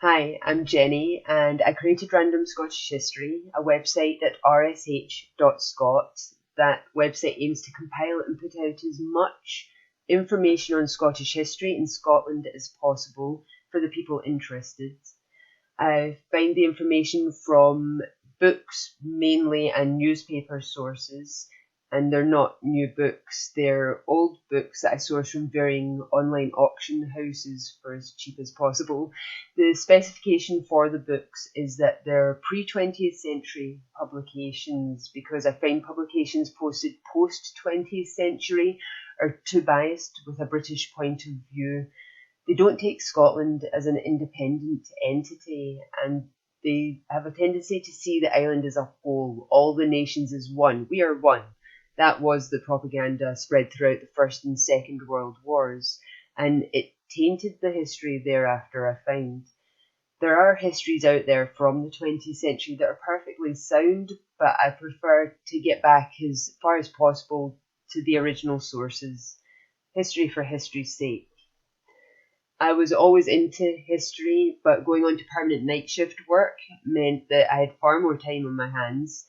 Hi, I'm Jenny, and I created Random Scottish History, a website at RSH.SCOT. That website aims to compile and put out as much information on Scottish history in Scotland as possible for the people interested. I find the information from books mainly and newspaper sources, and they're not new books, they're old books that I source from varying online auction houses for as cheap as possible. The specification for the books is that they're pre-20th century publications, because I find publications posted post-20th century are too biased with a British point of view. They don't take Scotland as an independent entity, and they have a tendency to see the island as a whole, all the nations as one. We are one. That was the propaganda spread throughout the First and Second World Wars, and it tainted the history thereafter, I find. There are histories out there from the 20th century that are perfectly sound, but I prefer to get back as far as possible to the original sources. History for history's sake. I was always into history, but going on to permanent night shift work meant that I had far more time on my hands.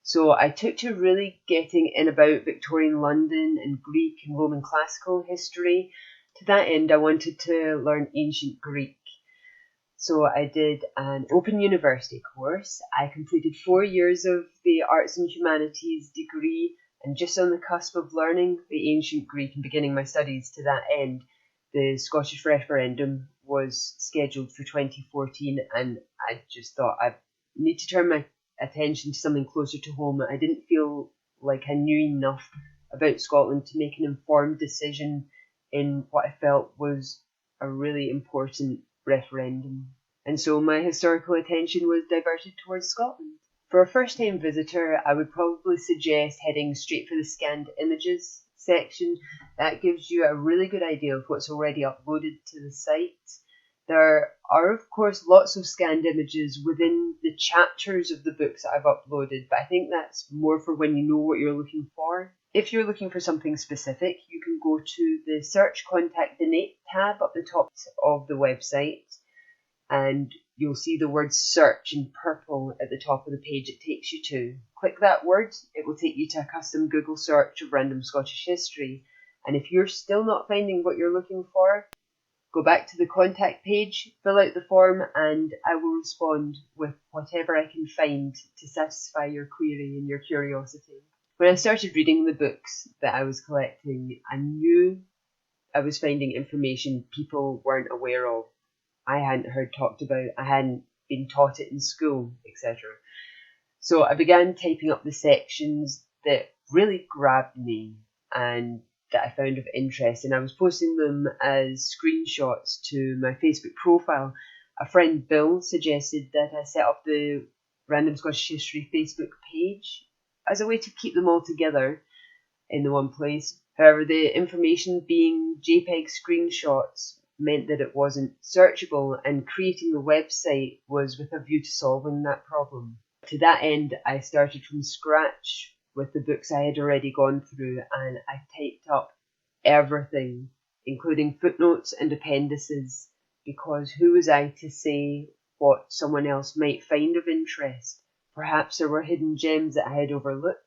So I took to really getting in about Victorian London and Greek and Roman classical history. To that end, I wanted to learn ancient Greek. So I did an Open University course. I completed 4 years of the Arts and Humanities degree, and just on the cusp of learning the ancient Greek and beginning my studies to that end, the Scottish Referendum was scheduled for 2014, and I just thought I need to turn my attention to something closer to home. I didn't feel like I knew enough about Scotland to make an informed decision in what I felt was a really important referendum. And so my historical attention was diverted towards Scotland. For a first-time visitor, I would probably suggest heading straight for the scanned images section. That gives you a really good idea of what's already uploaded to the site. There are, of course, lots of scanned images within the chapters of the books that I've uploaded, but I think that's more for when you know what you're looking for. If you're looking for something specific, you can go to the Search Contact Donate tab up the top of the website, and you'll see the word search in purple at the top of the page it takes you to. Click that word, it will take you to a custom Google search of Random Scottish History, and if you're still not finding what you're looking for, go back to the contact page, fill out the form, and I will respond with whatever I can find to satisfy your query and your curiosity. When I started reading the books that I was collecting, I knew I was finding information people weren't aware of. I hadn't heard talked about, I hadn't been taught it in school, etc. So I began typing up the sections that really grabbed me and that I found of interest, and I was posting them as screenshots to my Facebook profile. A friend, Bill, suggested that I set up the Random Scottish History Facebook page as a way to keep them all together in the one place. However, the information being JPEG screenshots meant that it wasn't searchable, and creating the website was with a view to solving that problem. To that end, I started from scratch with the books I had already gone through, and I typed up everything, including footnotes and appendices, because who was I to say what someone else might find of interest? Perhaps there were hidden gems that I had overlooked.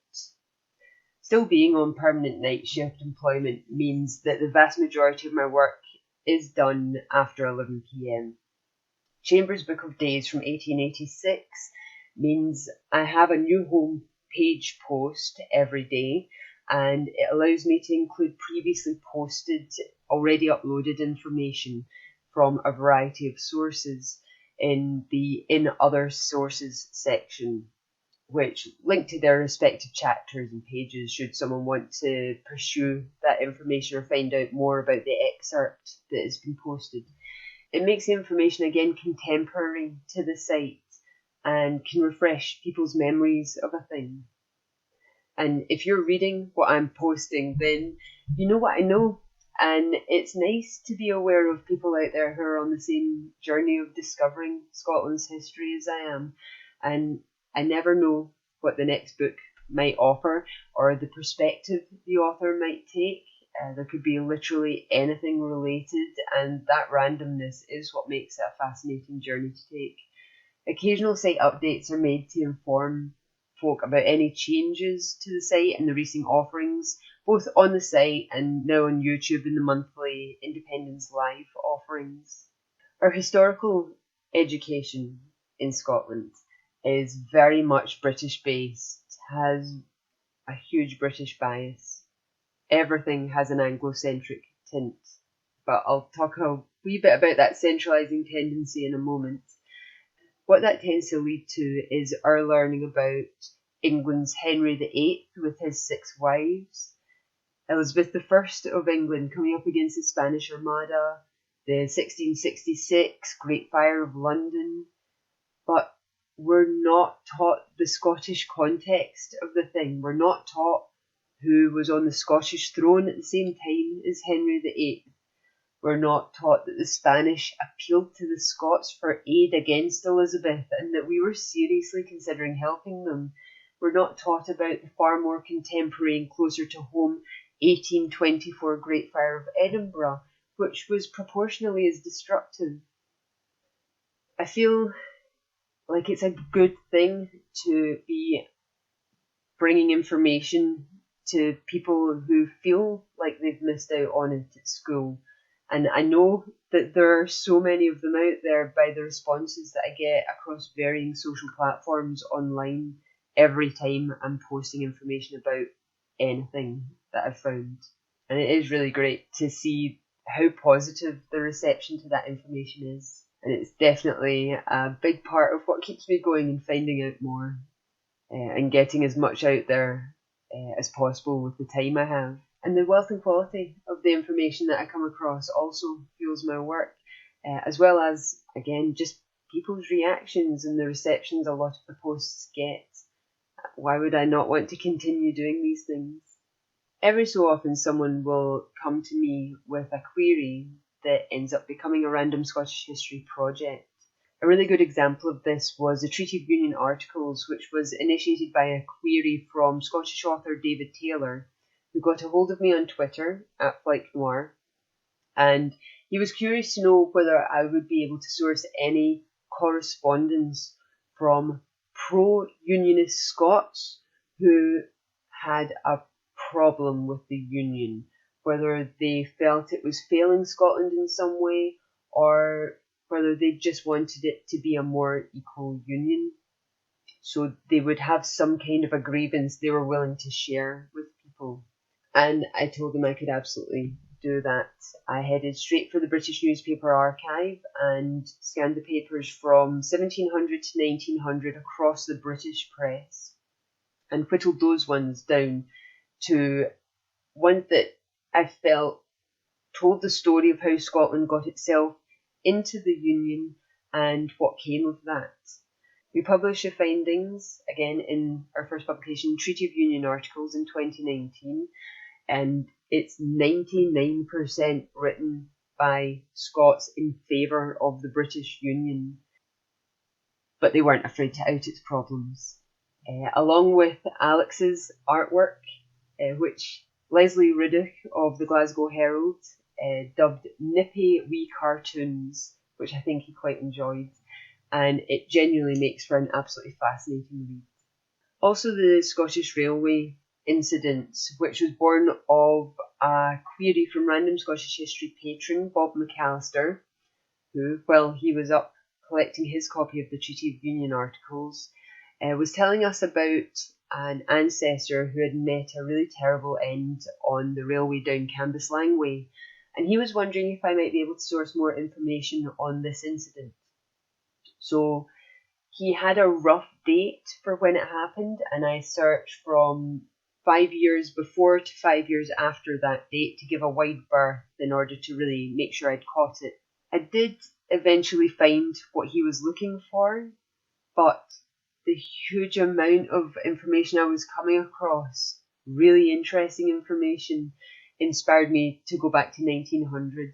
Still being on permanent night shift employment means that the vast majority of my work is done after 11 p.m. Chambers Book of Days from 1886 means I have a new home page post every day, and it allows me to include previously posted, already uploaded information from a variety of sources in the In Other Sources section, which link to their respective chapters and pages should someone want to pursue that information or find out more about the excerpt that has been posted. It makes the information again contemporary to the site and can refresh people's memories of a thing. And if you're reading what I'm posting, then you know what I know. And it's nice to be aware of people out there who are on the same journey of discovering Scotland's history as I am. And I never know what the next book might offer or the perspective the author might take. There could be literally anything related, and that randomness is what makes it a fascinating journey to take. Occasional site updates are made to inform folk about any changes to the site and the recent offerings, both on the site and now on YouTube in the monthly Independence Live offerings. Our historical education in Scotland is very much British based, has a huge British bias. Everything has an Anglo-centric tint, but I'll talk a wee bit about that centralising tendency in a moment. What that tends to lead to is our learning about England's Henry VIII with his 6 wives, Elizabeth I of England coming up against the Spanish Armada, the 1666 Great Fire of London, but we're not taught the Scottish context of the thing. We're not taught who was on the Scottish throne at the same time as Henry VIII. We're not taught that the Spanish appealed to the Scots for aid against Elizabeth and that we were seriously considering helping them. We're not taught about the far more contemporary and closer to home 1824 Great Fire of Edinburgh, which was proportionally as destructive. I feel like it's a good thing to be bringing information to people who feel like they've missed out on it at school. And I know that there are so many of them out there by the responses that I get across varying social platforms online every time I'm posting information about anything that I've found. And it is really great to see how positive the reception to that information is. And it's definitely a big part of what keeps me going and finding out more and getting as much out there as possible with the time I have. And the wealth and quality of the information that I come across also fuels my work, as well as, again, just people's reactions and the receptions a lot of the posts get. Why would I not want to continue doing these things? Every so often someone will come to me with a query that ends up becoming a random Scottish history project. A really good example of this was the Treaty of Union articles, which was initiated by a query from Scottish author David Taylor, who got a hold of me on Twitter at Flight Noir, and he was curious to know whether I would be able to source any correspondence from pro-Unionist Scots who had a problem with the Union, whether they felt it was failing Scotland in some way, or whether they just wanted it to be a more equal union. So they would have some kind of a grievance they were willing to share with people. And I told them I could absolutely do that. I headed straight for the British Newspaper Archive and scanned the papers from 1700 to 1900 across the British press and whittled those ones down to one that I felt told the story of how Scotland got itself into the Union and what came of that. We published the findings, again, in our first publication, Treaty of Union articles in 2019, and it's 99% written by Scots in favour of the British Union. But they weren't afraid to out its problems. Along with Alex's artwork, which Leslie Riddoch of the Glasgow Herald dubbed nippy wee cartoons, which I think he quite enjoyed, and it genuinely makes for an absolutely fascinating read. Also the Scottish Railway incident, which was born of a query from random Scottish history patron Bob McAllister, who, while he was up collecting his copy of the Treaty of Union articles, was telling us about an ancestor who had met a really terrible end on the railway down Cambuslang Way, and he was wondering if I might be able to source more information on this incident. So he had a rough date for when it happened, and I searched from 5 years before to 5 years after that date to give a wide berth in order to really make sure I'd caught it. I did eventually find what he was looking for, but the huge amount of information I was coming across, really interesting information, inspired me to go back to 1900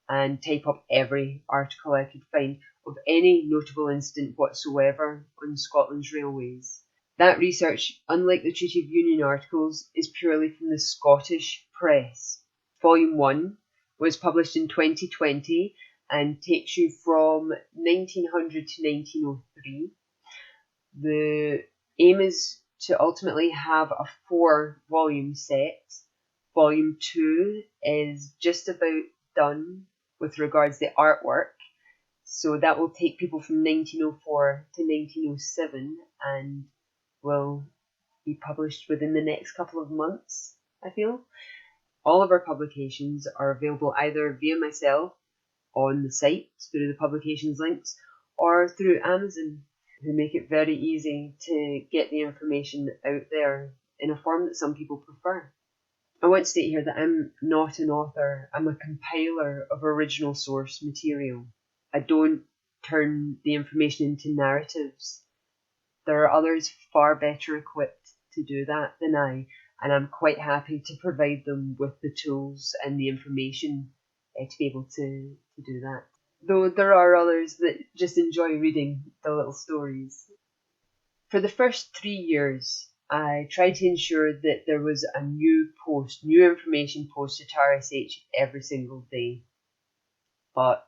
and type up every article I could find of any notable incident whatsoever on Scotland's railways. That research, unlike the Treaty of Union articles, is purely from the Scottish press. Volume 1 was published in 2020 and takes you from 1900 to 1903. The aim is to ultimately have a 4-volume set. Volume 2 is just about done with regards to the artwork. So that will take people from 1904 to 1907 and will be published within the next couple of months, I feel. All of our publications are available either via myself on the site through the publications links or through Amazon, who make it very easy to get the information out there in a form that some people prefer. I want to state here that I'm not an author. I'm a compiler of original source material. I don't turn the information into narratives. There are others far better equipped to do that than I, and I'm quite happy to provide them with the tools and the information to be able to do that. Though there are others that just enjoy reading the little stories. For the first 3 years, I tried to ensure that there was a new information posted to RSH every single day. But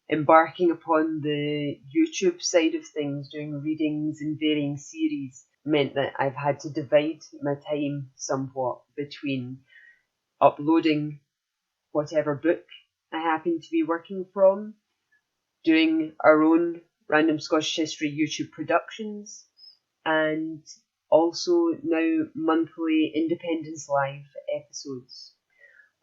embarking upon the YouTube side of things, doing readings in varying series, meant that I've had to divide my time somewhat between uploading whatever book I happen to be working from, doing our own Random Scottish History YouTube productions, and also now monthly Independence Live episodes.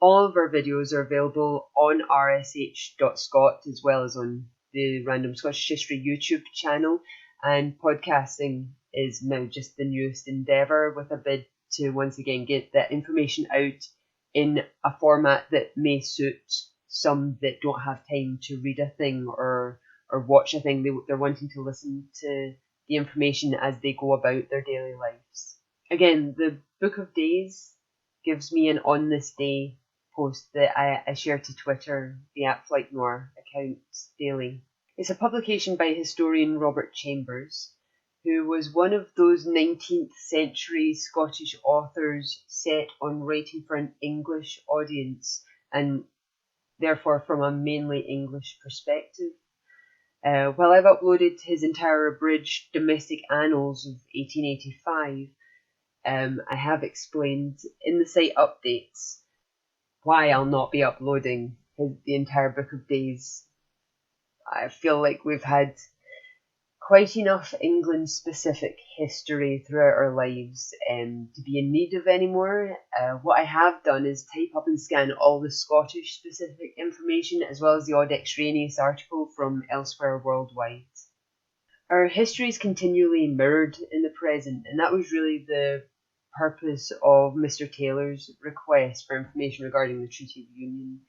All of our videos are available on RSH.SCOT as well as on the Random Scottish History YouTube channel, and podcasting is now just the newest endeavour, with a bid to once again get that information out in a format that may suit some that don't have time to read a thing or watch a thing. They're wanting to listen to the information as they go about their daily lives. Again, the Book of Days gives me an on this day post that I share to Twitter, the @FlightNoir account daily. It's a publication by historian Robert Chambers, who was one of those 19th century Scottish authors set on writing for an English audience, and therefore from a mainly English perspective. While I've uploaded his entire abridged Domestic Annals of 1885, I have explained in the site updates why I'll not be uploading the entire Book of Days. I feel like we've had quite enough England-specific history throughout our lives to be in need of any more. What I have done is type up and scan all the Scottish-specific information, as well as the odd extraneous article from elsewhere worldwide. Our history is continually mirrored in the present, and that was really the purpose of Mr. Taylor's request for information regarding the Treaty of Union.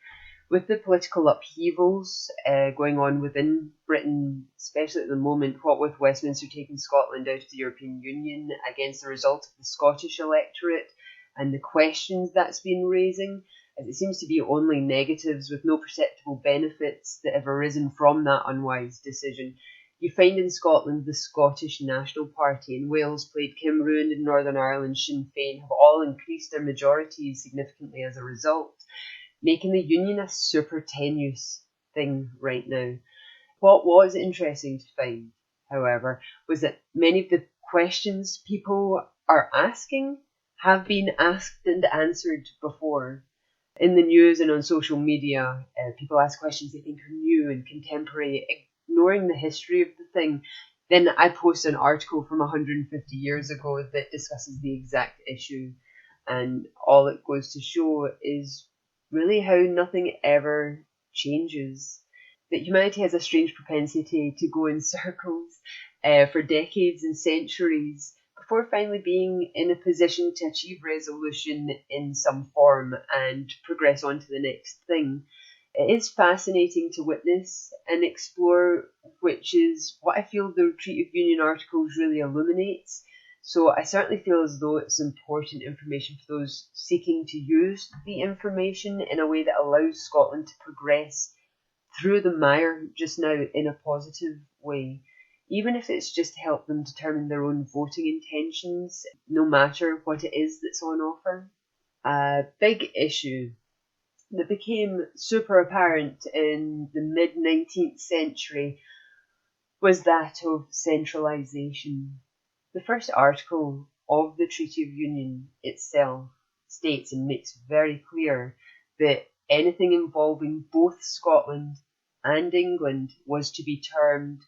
With the political upheavals going on within Britain, especially at the moment, what with Westminster taking Scotland out of the European Union against the result of the Scottish electorate, and the questions that's been raising, as it seems to be only negatives with no perceptible benefits that have arisen from that unwise decision. You find in Scotland the Scottish National Party, in Wales Plaid Cymru, and in Northern Ireland Sinn Féin have all increased their majorities significantly as a result, making the Union a super tenuous thing right now. What was interesting to find, however, was that many of the questions people are asking have been asked and answered before. In the news and on social media, people ask questions they think are new and contemporary, ignoring the history of the thing. Then I post an article from 150 years ago that discusses the exact issue, and all it goes to show is really how nothing ever changes. That humanity has a strange propensity to go in circles for decades and centuries before finally being in a position to achieve resolution in some form and progress on to the next thing. It is fascinating to witness and explore, which is what I feel the Treaty of Union articles really illuminates. So I certainly feel as though it's important information for those seeking to use the information in a way that allows Scotland to progress through the mire just now in a positive way, even if it's just to help them determine their own voting intentions, no matter what it is that's on offer. A big issue that became super apparent in the mid-19th century was that of centralisation. The first article of the Treaty of Union itself states and makes very clear that anything involving both Scotland and England was to be termed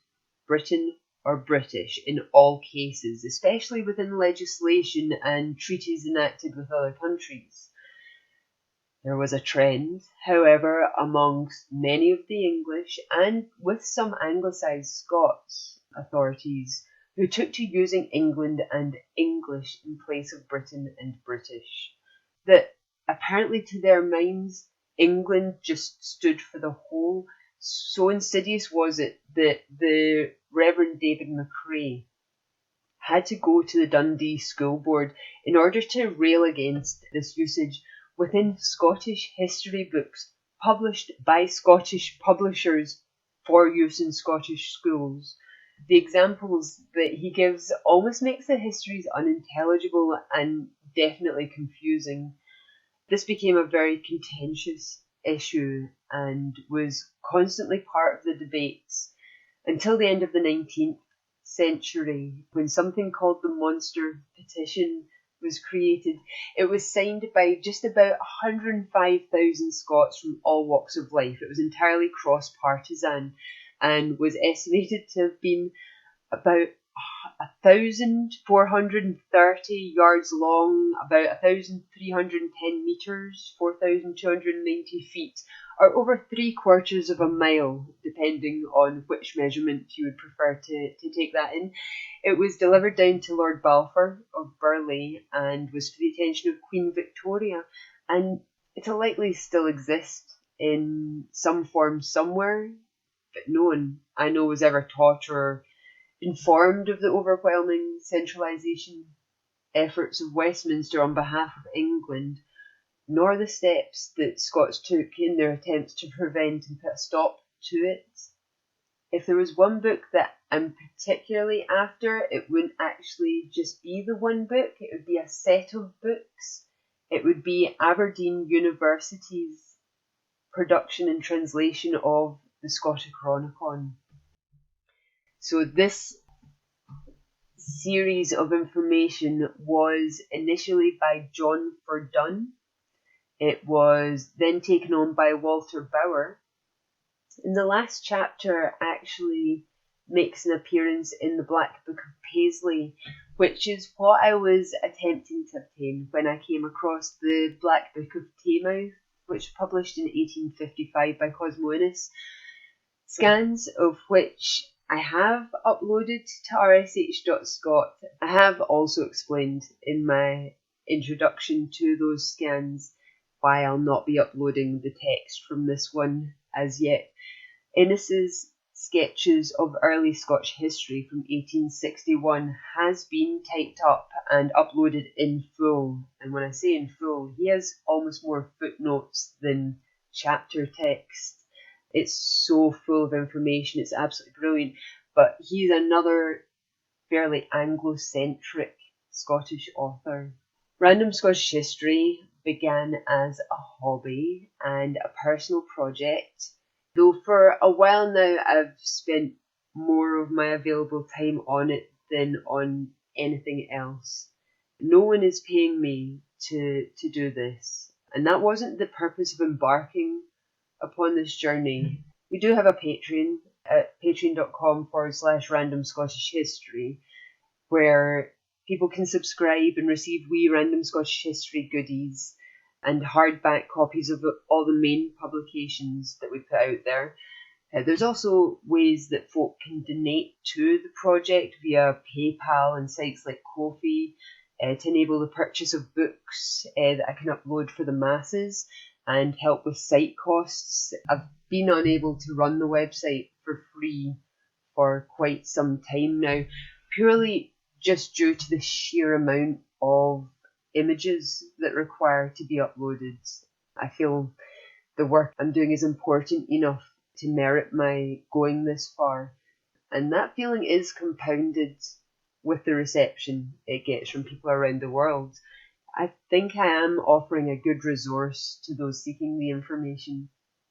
Britain or British in all cases, especially within legislation and treaties enacted with other countries. There was a trend, however, amongst many of the English and with some anglicised Scots authorities who took to using England and English in place of Britain and British, that apparently to their minds England just stood for the whole. So insidious was it that the Reverend David McCrae had to go to the Dundee School Board in order to rail against this usage within Scottish history books published by Scottish publishers for use in Scottish schools. The examples that he gives almost makes the histories unintelligible and definitely confusing. This became a very contentious issue and was constantly part of the debates until the end of the 19th century, when something called the Monster Petition was created. It was signed by just about 105,000 Scots from all walks of life. It was entirely cross-partisan and was estimated to have been about 1,430 yards long, about 1,310 metres, 4,290 feet, or over 3/4 of a mile, depending on which measurement you would prefer to take that in. It was delivered down to Lord Balfour of Burleigh and was for the attention of Queen Victoria, and it'll likely still exist in some form somewhere, but no one I know was ever taught or informed of the overwhelming centralisation efforts of Westminster on behalf of England, nor the steps that Scots took in their attempts to prevent and put a stop to it. If there was one book that I'm particularly after, it wouldn't actually just be the one book, it would be a set of books. It would be Aberdeen University's production and translation of the Scotichronicon. So this series of information was initially by John Verdun. It was then taken on by Walter Bower. And the last chapter actually makes an appearance in the Black Book of Paisley, which is what I was attempting to obtain when I came across the Black Book of Taymouth, which was published in 1855 by Cosmoenus. Scans of which I have uploaded to RSH.SCOT. I have also explained in my introduction to those scans why I'll not be uploading the text from this one as yet. Innes's Sketches of Early Scotch History from 1861 has been typed up and uploaded in full. And when I say in full, he has almost more footnotes than chapter text. It's so full of information, it's absolutely brilliant. But he's another fairly Anglo-centric Scottish author. Random Scottish History began as a hobby and a personal project, though for a while now I've spent more of my available time on it than on anything else. No one is paying me to do this, and that wasn't the purpose of embarking upon this journey. We do have a Patreon at patreon.com/Random Scottish History, where people can subscribe and receive wee Random Scottish History goodies and hardback copies of all the main publications that we put out there. There's also ways that folk can donate to the project via PayPal and sites like Ko-fi to enable the purchase of books that I can upload for the masses and help with site costs. I've been unable to run the website for free for quite some time now, purely just due to the sheer amount of images that require to be uploaded. I feel the work I'm doing is important enough to merit my going this far, and that feeling is compounded with the reception it gets from people around the world. I think I am offering a good resource to those seeking the information.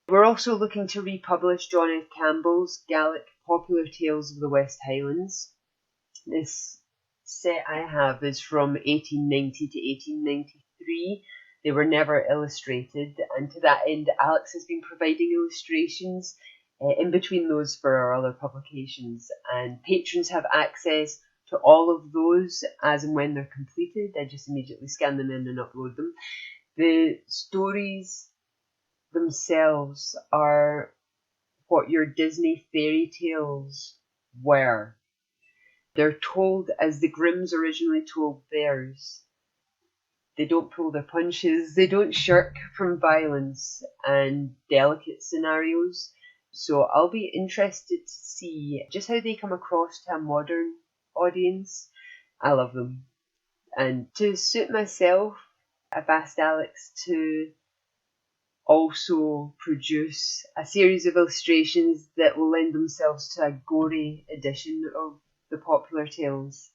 We're also looking to republish John F. Campbell's Gaelic Popular Tales of the West Highlands. This set I have is from 1890 to 1893. They were never illustrated, and to that end, Alex has been providing illustrations in between those for our other publications, and patrons have access to all of those as and when they're completed. I just immediately scan them in and upload them. The stories themselves are what your Disney fairy tales were. They're told as the Grimms originally told theirs. They don't pull their punches, they don't shirk from violence and delicate scenarios. So I'll be interested to see just how they come across to a modern audience. I love them. And to suit myself, I've asked Alex to also produce a series of illustrations that will lend themselves to a gory edition of the popular tales,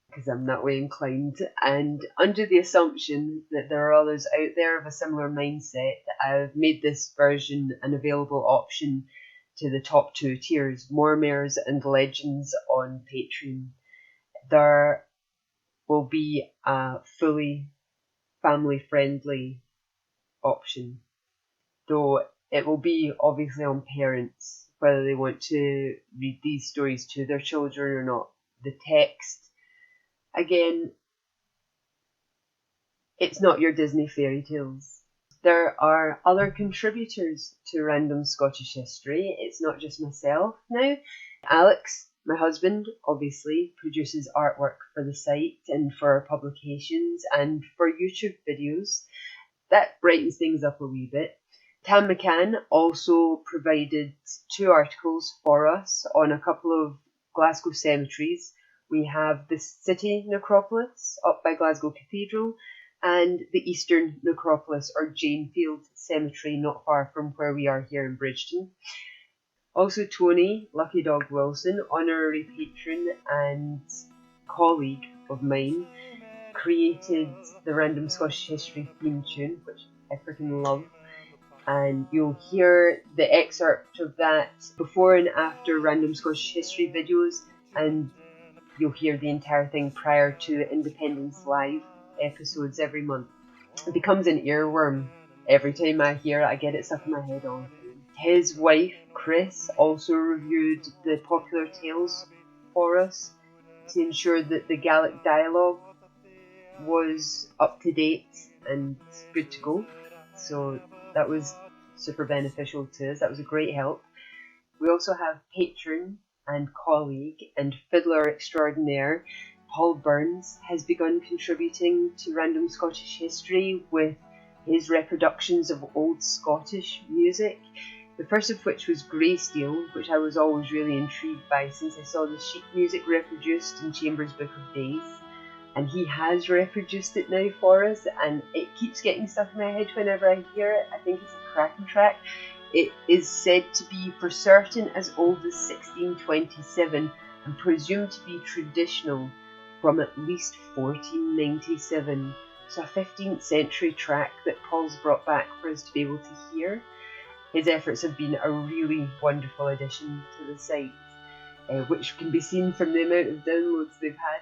because I'm that way inclined, and under the assumption that there are others out there of a similar mindset, I've made this version an available option to the top 2 tiers, Mormares and Legends on Patreon. There will be a fully family-friendly option, though it will be obviously on parents whether they want to read these stories to their children or not. The text, again, it's not your Disney fairy tales. There are other contributors to Random Scottish History. It's not just myself now. Alex, my husband, obviously produces artwork for the site and for our publications and for YouTube videos. That brightens things up a wee bit. Tam McCann also provided 2 articles for us on a couple of Glasgow cemeteries. We have the City Necropolis up by Glasgow Cathedral and the Eastern Necropolis or Janefield Cemetery not far from where we are here in Bridgeton. Also Tony, Lucky Dog Wilson, honorary patron and colleague of mine, created the Random Scottish History theme tune, which I freaking love. And you'll hear the excerpt of that before and after Random Scottish History videos, and you'll hear the entire thing prior to the Independence Live episodes every month. It becomes an earworm every time I hear it. I get it stuck in my head all the time. His wife, Chris, also reviewed the popular tales for us to ensure that the Gaelic dialogue was up to date and good to go. So that was super beneficial to us. That was a great help. We also have patron and colleague and fiddler extraordinaire Paul Burns has begun contributing to Random Scottish History with his reproductions of old Scottish music. The first of which was Greystiel, which I was always really intrigued by since I saw the sheet music reproduced in Chambers' Book of Days. And he has reproduced it now for us, and it keeps getting stuck in my head whenever I hear it. I think it's a cracking track. It is said to be for certain as old as 1627 and presumed to be traditional from at least 1497. So a 15th century track that Paul's brought back for us to be able to hear. His efforts have been a really wonderful addition to the site, which can be seen from the amount of downloads they've had.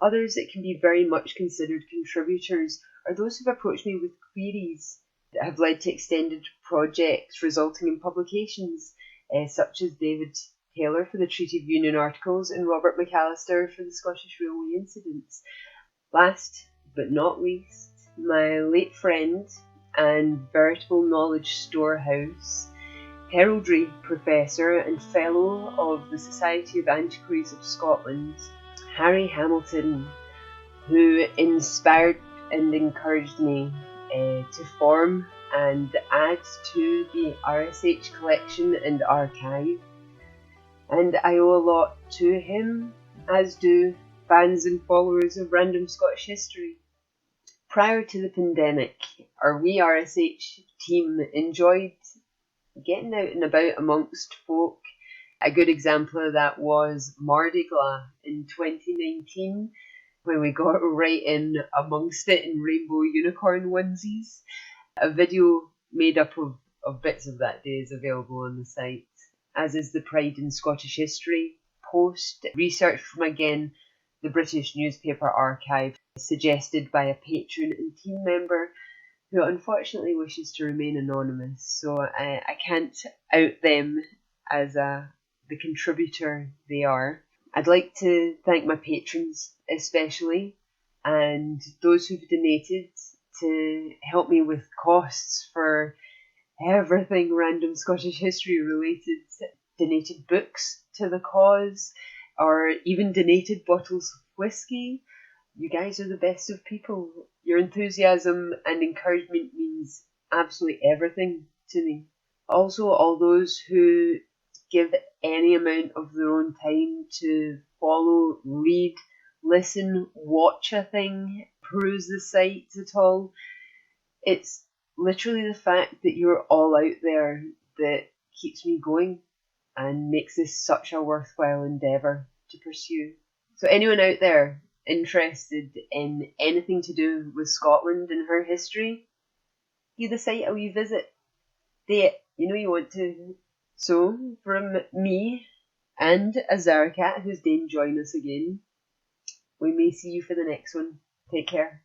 Others that can be very much considered contributors are those who've approached me with queries that have led to extended projects resulting in publications, such as David Taylor for the Treaty of Union articles and Robert McAllister for the Scottish Railway incidents. Last but not least, my late friend and veritable knowledge storehouse, heraldry professor and fellow of the Society of Antiquaries of Scotland, Harry Hamilton, who inspired and encouraged me to form and add to the RSH collection and archive. And I owe a lot to him, as do fans and followers of Random Scottish History. Prior to the pandemic, our wee RSH team enjoyed getting out and about amongst folk. A good example of that was Mardi Gras in 2019. when we got right in amongst it in rainbow unicorn onesies. A video made up of bits of that day is available on the site, as is the Pride in Scottish History post, researched from, again, the British Newspaper Archive, suggested by a patron and team member who unfortunately wishes to remain anonymous, so I can't out them as the contributor they are. I'd like to thank my patrons especially, and those who've donated to help me with costs for everything random Scottish history related, donated books to the cause, or even donated bottles of whiskey. You guys are the best of people. Your enthusiasm and encouragement means absolutely everything to me. Also, all those who give any amount of their own time to follow, read, listen, watch a thing, peruse the site at all. It's literally the fact that you're all out there that keeps me going and makes this such a worthwhile endeavour to pursue. So anyone out there interested in anything to do with Scotland and her history, give the site a wee visit. Do it. You know you want to. So, from me and Azarakat, who's deigned join us again, we may see you for the next one. Take care.